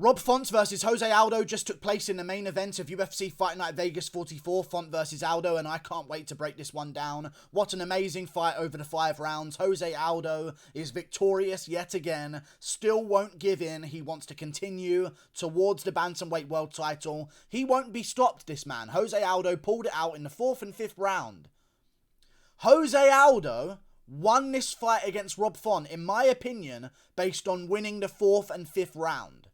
Rob Font versus Jose Aldo just took place in the main event of UFC Fight Night Vegas 44, Font versus Aldo, and I can't wait to break this one down. What an amazing fight over the 5 rounds. Jose Aldo is victorious yet again, still won't give in. He wants to continue towards the bantamweight world title. He won't be stopped, this man. Jose Aldo pulled it out in the 4th and 5th round. Jose Aldo won this fight against Rob Font, in my opinion, based on winning the 4th and 5th round.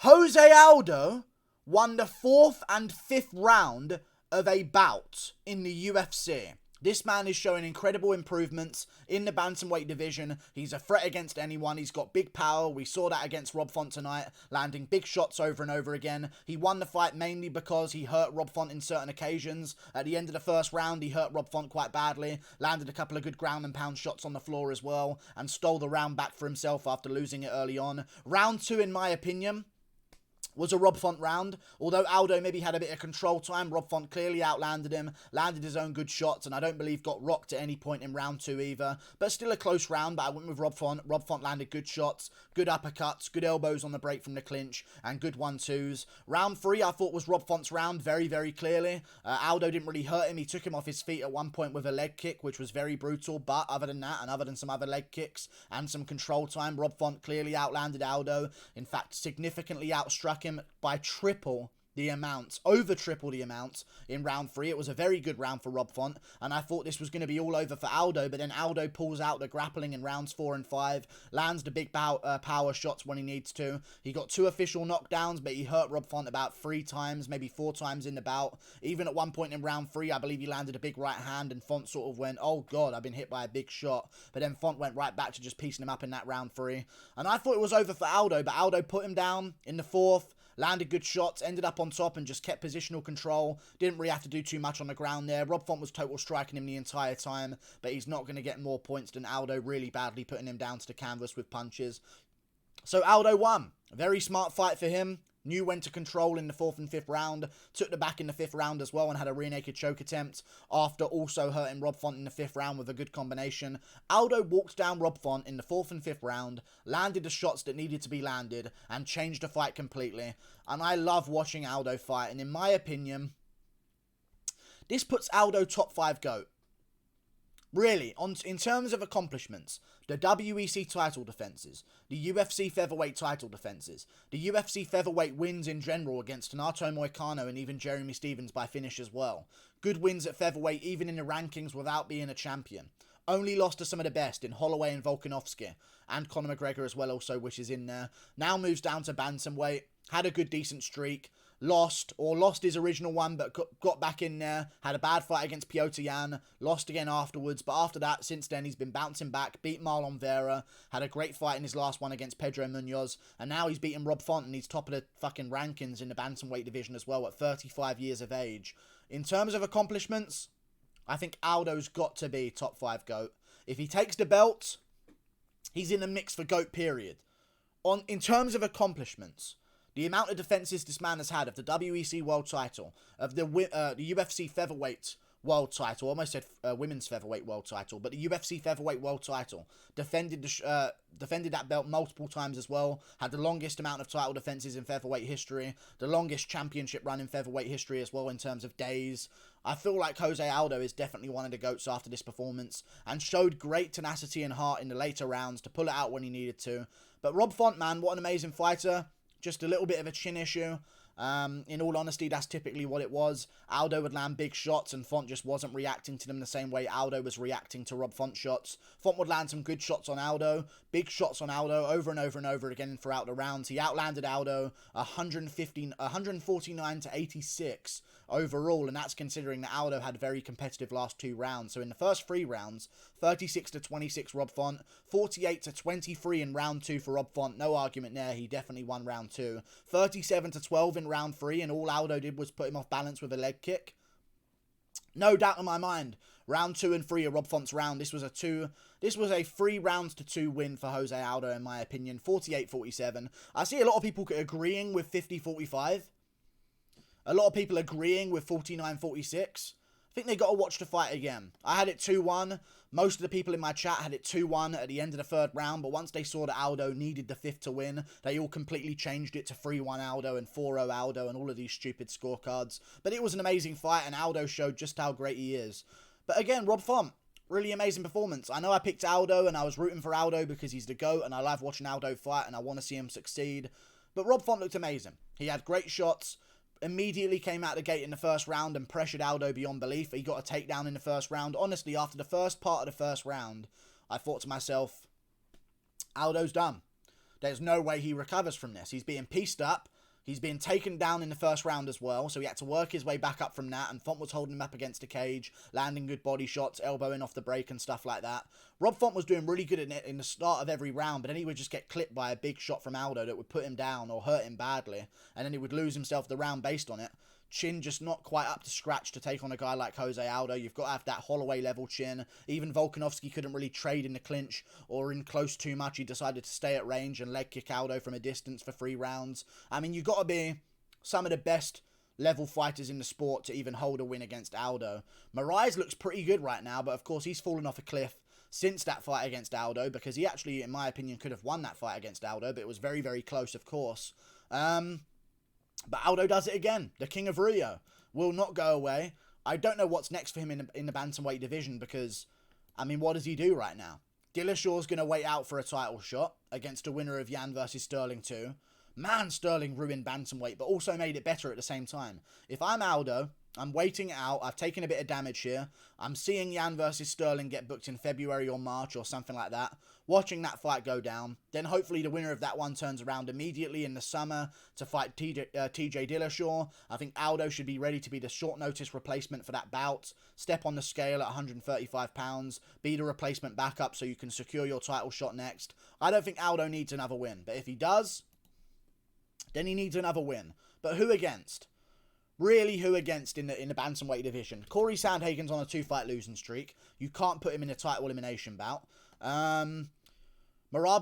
Jose Aldo won the 4th and 5th round of a bout in the UFC. This man is showing incredible improvements in the bantamweight division. He's a threat against anyone. He's got big power. We saw that against Rob Font tonight, landing big shots over and over again. He won the fight mainly because he hurt Rob Font in certain occasions. At the end of the 1st round, he hurt Rob Font quite badly, landed a couple of good ground and pound shots on the floor as well, and stole the round back for himself after losing it early on. Round 2, in my opinion, was a Rob Font round. Although Aldo maybe had a bit of control time, Rob Font clearly outlanded him, landed his own good shots, and I don't believe got rocked at any point in round 2 either. But still a close round, but I went with Rob Font. Rob Font landed good shots, good uppercuts, good elbows on the break from the clinch, and good 1-2s. Round 3 I thought was Rob Font's round, very, very clearly. Aldo didn't really hurt him. He took him off his feet at one point with a leg kick, which was very brutal, but other than that, and other than some other leg kicks and some control time, Rob Font clearly outlanded Aldo. In fact, significantly outstruck him by over triple the amount in round 3. It was a very good round for Rob Font, and I thought this was going to be all over for Aldo, but then Aldo pulls out the grappling in rounds 4 and 5, lands the big power shots when he needs to. He got 2 official knockdowns, but he hurt Rob Font about 3 times, maybe 4 times in the bout. Even at one point in round 3, I believe he landed a big right hand, and Font sort of went, oh god, I've been hit by a big shot. But then Font went right back to just piecing him up in that round 3. And I thought it was over for Aldo, but Aldo put him down in the 4th, landed good shots, ended up on top and just kept positional control. Didn't really have to do too much on the ground there. Rob Font was total striking him the entire time, but he's not going to get more points than Aldo, really badly putting him down to the canvas with punches. So Aldo won. A very smart fight for him. Knew when to control in the 4th and 5th round. Took the back in the 5th round as well and had a rear naked choke attempt after also hurting Rob Font in the 5th round with a good combination. Aldo walked down Rob Font in the 4th and 5th round, landed the shots that needed to be landed, and changed the fight completely. And I love watching Aldo fight, and in my opinion, this puts Aldo top 5 GOAT. Really, in terms of accomplishments, the WEC title defenses, the UFC featherweight title defenses, the UFC featherweight wins in general against Renato Moicano and even Jeremy Stephens by finish as well. Good wins at featherweight even in the rankings without being a champion. Only lost to some of the best in Holloway and Volkanovski, and Conor McGregor as well also, which is in there. Now moves down to bantamweight, had a good decent streak, lost his original one, but got back in there, had a bad fight against Piotr Jan, lost again afterwards, but after that, since then, he's been bouncing back, beat Marlon Vera, had a great fight in his last one against Pedro Munoz, and now he's beaten Rob Font, and he's top of the fucking rankings in the bantamweight division as well, at 35 years of age. In terms of accomplishments, I think Aldo's got to be top 5 GOAT. If he takes the belt, he's in the mix for GOAT, period. In terms of accomplishments, the amount of defenses this man has had of the WEC world title, of the UFC featherweight world title, almost said women's featherweight world title, but the UFC featherweight world title, defended that belt multiple times as well, had the longest amount of title defenses in featherweight history, the longest championship run in featherweight history as well in terms of days. I feel like Jose Aldo is definitely one of the GOATs after this performance, and showed great tenacity and heart in the later rounds to pull it out when he needed to. But Rob Font, man, what an amazing fighter. Just a little bit of a chin issue. In all honesty, that's typically what it was. Aldo would land big shots and Font just wasn't reacting to them the same way Aldo was reacting to Rob Font shots. Font would land some good shots on Aldo, big shots on Aldo over and over and over again throughout the rounds. He outlanded Aldo 149 to 86 overall, and that's considering that Aldo had very competitive last 2 rounds. So in the first 3 rounds, 36 to 26 Rob Font, 48 to 23 in round 2 for Rob Font. No argument there, he definitely won round 2. 37 to 12 in round 3, and all Aldo did was put him off balance with a leg kick. No doubt in my mind, round 2 and 3 are Rob Font's round. This was a 3 rounds to 2 win for Jose Aldo, in my opinion. 48-47. I see a lot of people agreeing with 50-45. A lot of people agreeing with 49-46. I think they got to watch the fight again. I had it 2-1. Most of the people in my chat had it 2-1 at the end of the third round, but once they saw that Aldo needed the fifth to win, they all completely changed it to 3-1 Aldo and 4-0 Aldo and all of these stupid scorecards. But it was an amazing fight, and Aldo showed just how great he is. But again, Rob Font, really amazing performance. I know I picked Aldo, and I was rooting for Aldo because he's the GOAT, and I love watching Aldo fight, and I want to see him succeed. But Rob Font looked amazing. He had great shots, immediately came out the gate in the first round and pressured Aldo beyond belief. He got a takedown in the first round. Honestly, after the first part of the first round, I thought to myself, Aldo's done. There's no way he recovers from this. He's being pieced up. He's been taken down in the first round as well, so he had to work his way back up from that, and Font was holding him up against the cage, landing good body shots, elbowing off the break and stuff like that. Rob Font was doing really good in the start of every round, but then he would just get clipped by a big shot from Aldo that would put him down or hurt him badly, and then he would lose himself the round based on it. Chin just not quite up to scratch to take on a guy like Jose Aldo. You've got to have that Holloway level chin. Even Volkanovski couldn't really trade in the clinch or in close too much. He decided to stay at range and leg kick Aldo from a distance for 3 rounds. I mean, you've got to be some of the best level fighters in the sport to even hold a win against Aldo. Moraes looks pretty good right now, but of course he's fallen off a cliff since that fight against Aldo, because he actually, in my opinion, could have won that fight against Aldo, but it was very, very close, of course. But Aldo does it again. The King of Rio will not go away. I don't know what's next for him in the bantamweight division because, I mean, what does he do right now? Dillashaw's going to wait out for a title shot against the winner of Yan versus Sterling 2. Man, Sterling ruined bantamweight, but also made it better at the same time. If I'm Aldo, I'm waiting it out. I've taken a bit of damage here. I'm seeing Yan versus Sterling get booked in February or March or something like that. Watching that fight go down. Then hopefully the winner of that one turns around immediately in the summer to fight TJ Dillashaw. I think Aldo should be ready to be the short notice replacement for that bout. Step on the scale at 135 pounds. Be the replacement backup so you can secure your title shot next. I don't think Aldo needs another win. But if he does, then he needs another win. But who against? Really, who against in the bantamweight division? Corey Sandhagen's on a 2-fight losing streak. You can't put him in a title elimination bout. Merab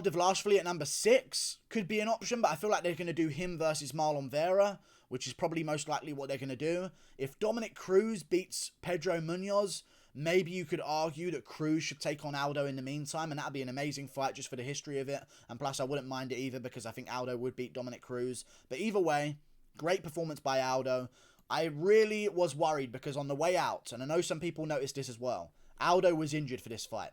Dvalishvili at number 6 could be an option, but I feel like they're going to do him versus Marlon Vera, which is probably most likely what they're going to do. If Dominic Cruz beats Pedro Munoz, maybe you could argue that Cruz should take on Aldo in the meantime, and that'd be an amazing fight just for the history of it. And plus, I wouldn't mind it either because I think Aldo would beat Dominic Cruz. But either way, great performance by Aldo. I really was worried because on the way out, and I know some people noticed this as well, Aldo was injured for this fight.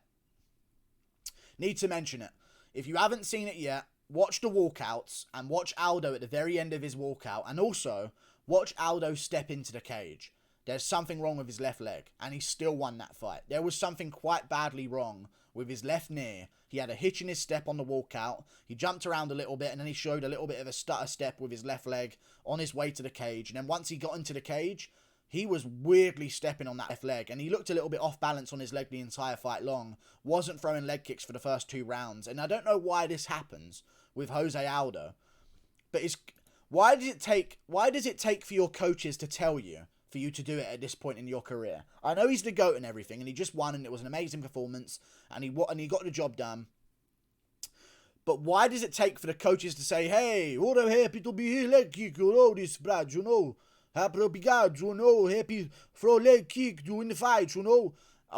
Need to mention it. If you haven't seen it yet, watch the walkouts and watch Aldo at the very end of his walkout, and also watch Aldo step into the cage. There's something wrong with his left leg, and he still won that fight. There was something quite badly wrong with his left knee. He had a hitch in his step on the walkout. He jumped around a little bit, and then he showed a little bit of a stutter step with his left leg on his way to the cage. And then once he got into the cage, he was weirdly stepping on that left leg, and he looked a little bit off balance on his leg the entire fight long. Wasn't throwing leg kicks for the first 2 rounds, and I don't know why this happens with Jose Aldo. But why does it take for your coaches to tell you for you to do it at this point in your career? I know he's the GOAT and everything, and he just won, and it was an amazing performance, and he got the job done. But why does it take for the coaches to say, hey, what I'm happy to be here, leg kick, this, Brad, happy to be God, happy throw leg kick, doing the fight,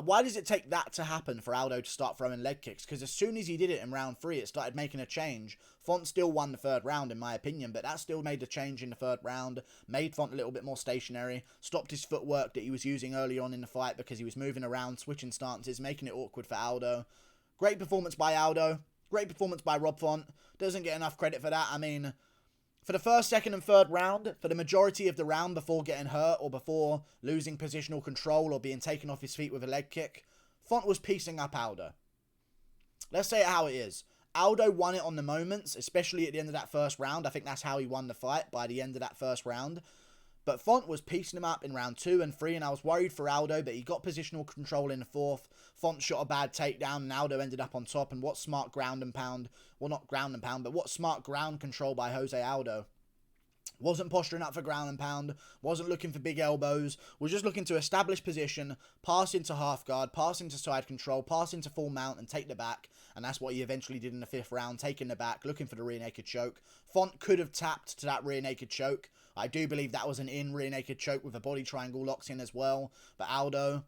Why does it take that to happen for Aldo to start throwing leg kicks? Because as soon as he did it in round 3, it started making a change. Font still won the 3rd round, in my opinion, but that still made a change in the 3rd round, made Font a little bit more stationary, stopped his footwork that he was using early on in the fight because he was moving around, switching stances, making it awkward for Aldo. Great performance by Aldo. Great performance by Rob Font. Doesn't get enough credit for that. I mean, for the 1st, 2nd, and 3rd round, for the majority of the round before getting hurt or before losing positional control or being taken off his feet with a leg kick, Font was piecing up Aldo. Let's say it how it is. Aldo won it on the moments, especially at the end of that 1st round. I think that's how he won the fight, by the end of that 1st round. But Font was piecing him up in round 2 and 3, and I was worried for Aldo, but he got positional control in the 4th. Font shot a bad takedown, and Aldo ended up on top. And what smart ground and pound, well, not ground and pound, but what smart ground control by Jose Aldo. Wasn't posturing up for ground and pound, wasn't looking for big elbows, was just looking to establish position, pass into half guard, pass into side control, pass into full mount and take the back, and that's what he eventually did in the 5th round, taking the back, looking for the rear naked choke. Font could have tapped to that rear naked choke. I do believe that was an rear naked choke with a body triangle locked in as well, but Aldo,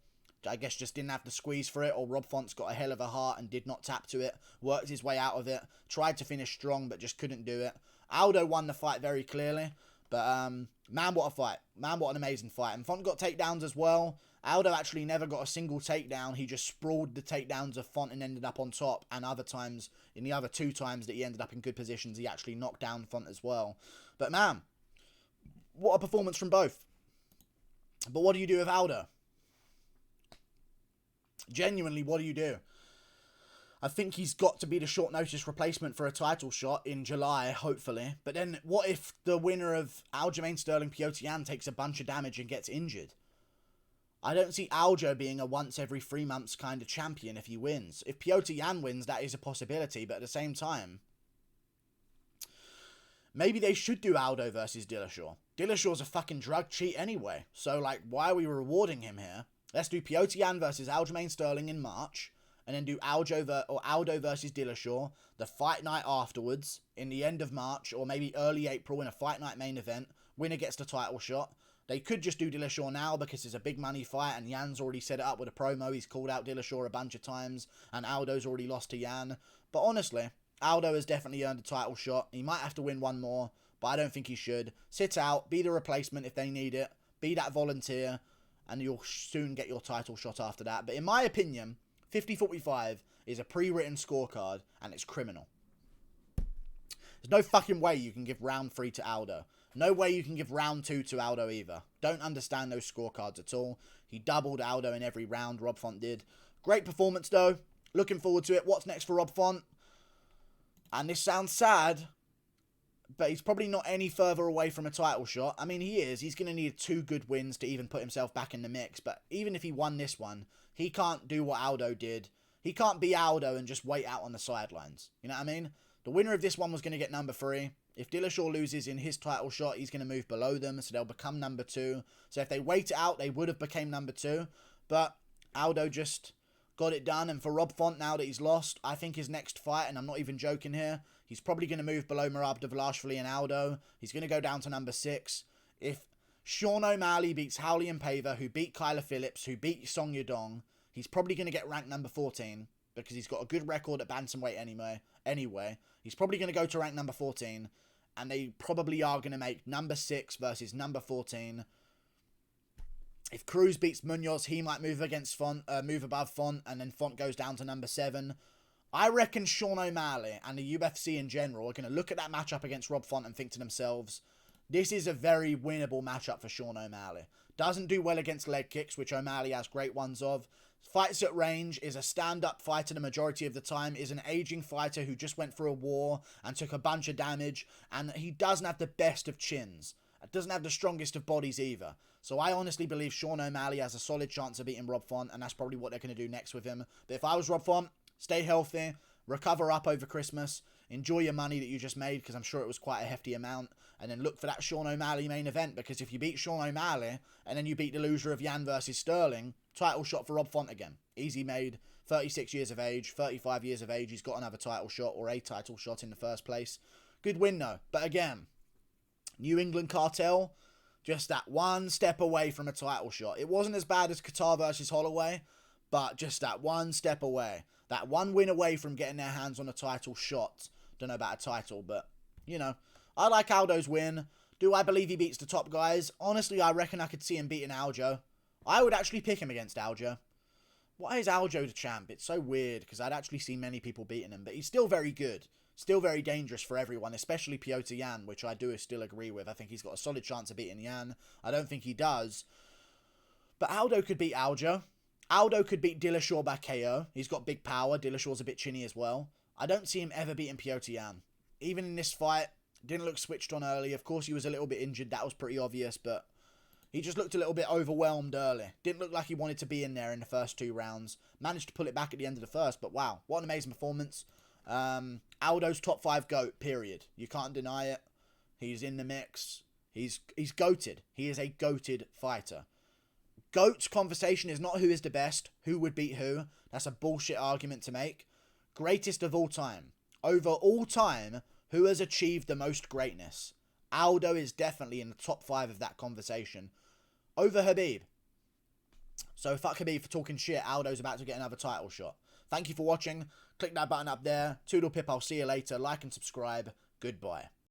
I guess, just didn't have the squeeze for it, or Rob Font's got a hell of a heart and did not tap to it, worked his way out of it, tried to finish strong but just couldn't do it. Aldo won the fight very clearly, but man, what a fight. Man, what an amazing fight. And Font got takedowns as well. Aldo actually never got a single takedown. He just sprawled the takedowns of Font and ended up on top. And other times, in the other 2 times that he ended up in good positions, he actually knocked down Font as well. But man, what a performance from both. But what do you do with Aldo? Genuinely, what do you do? I think he's got to be the short notice replacement for a title shot in July, hopefully. But then what if the winner of Aljamain Sterling Petr Yan takes a bunch of damage and gets injured? I don't see Aljo being a once every 3 months kind of champion if he wins. If Petr Yan wins, that is a possibility, but at the same time, maybe they should do Aldo versus Dillashaw. Dillashaw's a fucking drug cheat anyway, so like, why are we rewarding him here? Let's do Petr Yan versus Aljamain Sterling in March, and then do Aldo versus Dillashaw the fight night afterwards in the end of March or maybe early April in a fight night main event. Winner gets the title shot. They could just do Dillashaw now because it's a big money fight and Yan's already set it up with a promo. He's called out Dillashaw a bunch of times and Aldo's already lost to Yan. But honestly, Aldo has definitely earned a title shot. He might have to win one more, but I don't think he should. Sit out, be the replacement if they need it, be that volunteer, and you'll soon get your title shot after that. But in my opinion, 50-45 is a pre-written scorecard, and it's criminal. There's no fucking way you can give round 3 to Aldo. No way you can give round 2 to Aldo either. Don't understand those scorecards at all. He doubled Aldo in every round, Rob Font did. Great performance, though. Looking forward to it. What's next for Rob Font? And this sounds sad, but he's probably not any further away from a title shot. I mean, he is. He's going to need 2 good wins to even put himself back in the mix. But even if he won this one, he can't do what Aldo did. He can't be Aldo and just wait out on the sidelines. You know what I mean? The winner of this one was going to get number 3. If Dillashaw loses in his title shot, he's going to move below them, so they'll become number 2. So if they wait it out, they would have became number 2. But Aldo just got it done. And for Rob Font, now that he's lost, I think his next fight, and I'm not even joking here, he's probably going to move below Merab Dvalishvili and Aldo. He's going to go down to number 6. If Sean O'Malley beats Howley and Paver, who beat Kyler Phillips, who beat Song Yadong, he's probably going to get ranked number 14 because he's got a good record at bantamweight anyway. He's probably going to go to rank number 14, and they probably are going to make number 6 versus number 14. If Cruz beats Munoz, he might move above Font, and then Font goes down to number 7. I reckon Sean O'Malley and the UFC in general are going to look at that matchup against Rob Font and think to themselves, this is a very winnable matchup for Sean O'Malley. Doesn't do well against leg kicks, which O'Malley has great ones of. Fights at range, is a stand-up fighter the majority of the time, is an aging fighter who just went through a war and took a bunch of damage, and he doesn't have the best of chins. Doesn't have the strongest of bodies either. So I honestly believe Sean O'Malley has a solid chance of beating Rob Font, and that's probably what they're going to do next with him. But if I was Rob Font, stay healthy, recover up over Christmas, enjoy your money that you just made, because I'm sure it was quite a hefty amount, and then look for that Sean O'Malley main event, because if you beat Sean O'Malley, and then you beat the loser of Yan versus Sterling, title shot for Rob Font again. Easy made, 36 years of age, 35 years of age, he's got another title shot, or a title shot in the first place. Good win though, but again, New England Cartel, just that one step away from a title shot. It wasn't as bad as Qatar versus Holloway, but just that one step away. That one win away from getting their hands on a title shot. Don't know about a title, but, you know, I like Aldo's win. Do I believe he beats the top guys? Honestly, I reckon I could see him beating Aljo. I would actually pick him against Aljo. Why is Aljo the champ? It's so weird, because I'd actually see many people beating him, but he's still very good. Still very dangerous for everyone, especially Petr Yan, which I do still agree with. I think he's got a solid chance of beating Yan. I don't think he does. But Aldo could beat Aljo. Aldo could beat Dillashaw by KO. He's got big power. Dillashaw's a bit chinny as well. I don't see him ever beating Petr Yan. Even in this fight, didn't look switched on early. Of course, he was a little bit injured. That was pretty obvious, but he just looked a little bit overwhelmed early. Didn't look like he wanted to be in there in the first 2 rounds. Managed to pull it back at the end of the first, but wow, what an amazing performance. Aldo's top 5 GOAT, period. You can't deny it. He's in the mix. He's goated. He is a goated fighter. GOAT conversation is not who is the best, who would beat who. That's a bullshit argument to make. Greatest of all time. Over all time, who has achieved the most greatness? Aldo is definitely in the top 5 of that conversation. Over Khabib. So fuck Khabib for talking shit. Aldo's about to get another title shot. Thank you for watching. Click that button up there. Toodle pip. I'll see you later. Like and subscribe. Goodbye.